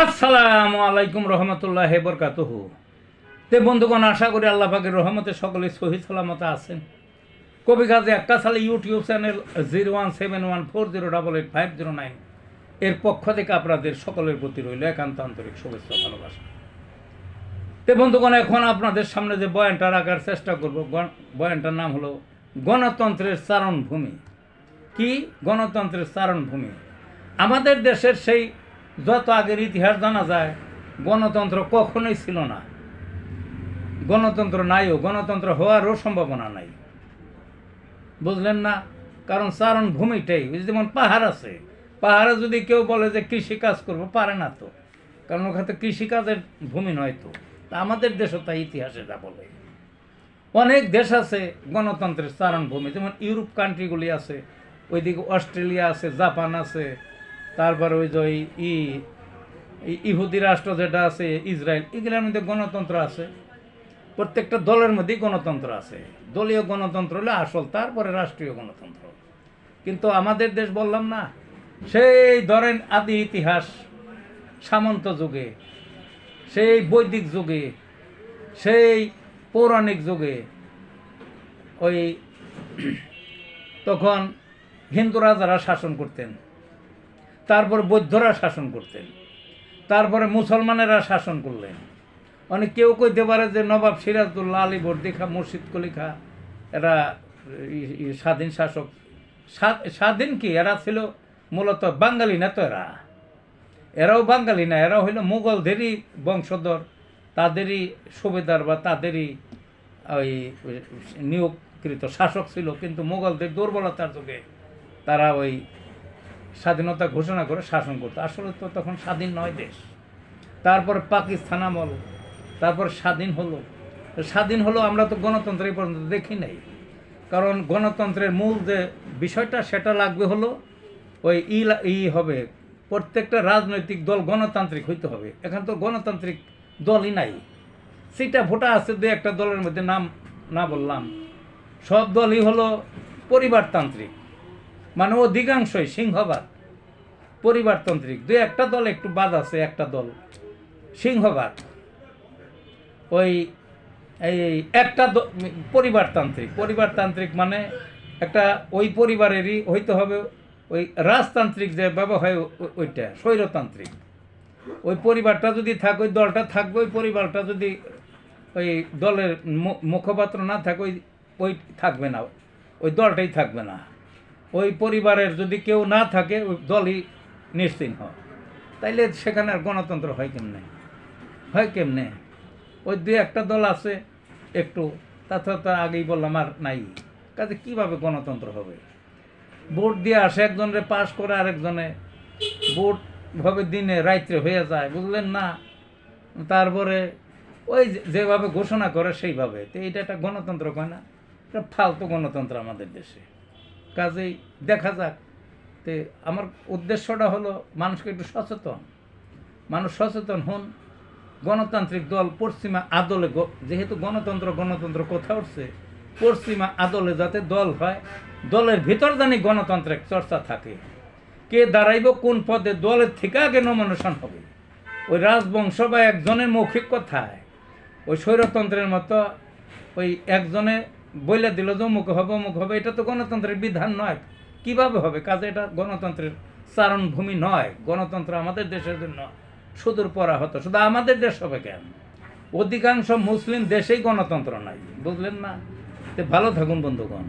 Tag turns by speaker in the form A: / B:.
A: আসসালামু আলাইকুম রহমতুল্লাহ বরকাতুহু। তে বন্ধুগণ, আশা করি আল্লাহ পাকের রহমতে সকলে সহি সালামতে আছেন। কবি কাজী একটা সালে ইউটিউব চ্যানেল 017140885009 এর পক্ষ থেকে আপনাদের সকলের প্রতি রইল একান্ত আন্তরিক শুভেচ্ছা ভালোবাসা। তে বন্ধুগণ, এখন আপনাদের সামনে যে বয়ানটা রাখার চেষ্টা করব, বয়ানটার নাম হলো গণতন্ত্রের চারণভূমি। কি গণতন্ত্রের চারণভূমি? আমাদের দেশের সেই যত আগের ইতিহাস জানা যায়, গণতন্ত্র কখনোই ছিল না, গণতন্ত্র নাইও, গণতন্ত্র হওয়ারও সম্ভাবনা নাই। বুঝলেন না? কারণ চারণভূমিটাই, যেমন পাহাড় আছে, পাহাড়ে যদি কেউ বলে যে কৃষিকাজ করবো, পারে না তো, কারণ ওখানে কৃষিকাজের ভূমি নয় তো। তা আমাদের দেশও তাই ইতিহাসে যা বলে। অনেক দেশ আছে গণতন্ত্রের চারণভূমি, যেমন ইউরোপ কান্ট্রিগুলি আছে, ওইদিকে অস্ট্রেলিয়া আছে, জাপান আছে, তারপরে ওই যে ইহুদি রাষ্ট্র যেটা আছে ইসরায়েল, এগুলোর মধ্যে গণতন্ত্র আছে। প্রত্যেকটা দলের মধ্যেই গণতন্ত্র আছে। দলীয় গণতন্ত্র হলে আসল, তারপরে রাষ্ট্রীয় গণতন্ত্র। কিন্তু আমাদের দেশ বললাম না, সেই ধরেন আদি ইতিহাস, সামন্ত যুগে, সেই বৈদিক যুগে, সেই পৌরাণিক যুগে, ওই তখন হিন্দু রাজারা শাসন করতেন, তারপরে বৌদ্ধরা শাসন করতেন, তারপরে মুসলমানেরা শাসন করলেন। অনেক কেউ কইতে পারে যে নবাব সিরাজউদ্দৌলা, আলী বর্দী খাঁ, মুর্শিদ কলি খাঁ এরা স্বাধীন শাসক। স্বাধীন কি, এরা ছিল মূলত বাঙালি না তো, এরাও বাঙালি না, এরা হইল মুঘলদেরই বংশধর, তাদেরই সুবেদার বা তাদেরই ওই নিয়োগকৃত শাসক ছিল। কিন্তু মুঘলদের দুর্বলতার যুগে তারা ওই স্বাধীনতা ঘোষণা করে শাসন করতো। আসলে তো তখন স্বাধীন নয় দেশ। তারপর পাকিস্তান আমল, তারপর স্বাধীন হলো। স্বাধীন হলো, আমরা তো গণতন্ত্র এই পর্যন্ত দেখি নাই। কারণ গণতন্ত্রের মূল যে বিষয়টা, সেটা লাগবে হলো ওই হবে, প্রত্যেকটা রাজনৈতিক দল গণতান্ত্রিক হইতে হবে। এখানে তো গণতান্ত্রিক দলই নাই। সেটা ভোটা আছে দু একটা দলের মধ্যে, নাম না বললাম। সব দলই হলো পরিবারতান্ত্রিক, মানে অধিকাংশই সিংহভাগ পরিবারতান্ত্রিক। দু একটা দল একটু বাদ আছে, একটা দল সিংহভাগ ওই এই একটা পরিবারতান্ত্রিক। পরিবারতান্ত্রিক মানে একটা ওই পরিবারেরই হইতে হবে। ওই রাজতান্ত্রিক যে ব্যবহার হয় ওইটা স্বৈরতান্ত্রিক। ওই পরিবারটা যদি থাকে, ওই দলটা থাকবে। ওই পরিবারটা যদি ওই দলের মুখপাত্র না থাকে, ওই থাকবে না, ওই দলটাই থাকবে না। ওই পরিবারের যদি কেউ না থাকে, ওই দলই নিশ্চিহ্ন। তাইলে সেখানে আর গণতন্ত্র হয় কেমনে? ওই দুই একটা দল আছে একটু, তাছাড়া তো আগেই বললাম আর নাই। কাজে কীভাবে গণতন্ত্র হবে? ভোট দিয়ে আসে, একজনের পাস করে আরেকজনে, ভোট ভাবে দিনে রাত্রে হয়ে যায়, বুঝলেন না? তারপরে ওই যেভাবে ঘোষণা করে সেইভাবে। তো এইটা একটা গণতন্ত্র কয় না, এটা ফালতু গণতন্ত্র আমাদের দেশে। কাজেই দেখা যাক। তে আমার উদ্দেশ্যটা হলো মানুষকে একটু সচেতন, মানুষ সচেতন হন। গণতান্ত্রিক দল পশ্চিমা আদলে, যেহেতু গণতন্ত্র কোথা উঠছে, পশ্চিমা আদলে যাতে দল হয়, দলের ভিতর জানি গণতান্ত্রিক চর্চা থাকে। কে দাঁড়াইব কোন পদে, দলের থেকে আগে নমিনেশন হবে। ওই রাজবংশ বা একজনের মৌখিক কথায়, ওই স্বৈরতন্ত্রের মতো ওই একজনে বলে দিল যে অমুক হবে, এটা তো গণতন্ত্রের বিধান নয়। কিভাবে হবে? কাজে এটা গণতন্ত্রের চারণভূমি নয়। গণতন্ত্র আমাদের দেশের জন্য সুদূর পরা হতো। শুধু আমাদের দেশ হবে কেন? অধিকাংশ মুসলিম দেশেই গণতন্ত্র নাই, বুঝলেন না? তো ভালো থাকুন বন্ধুগণ।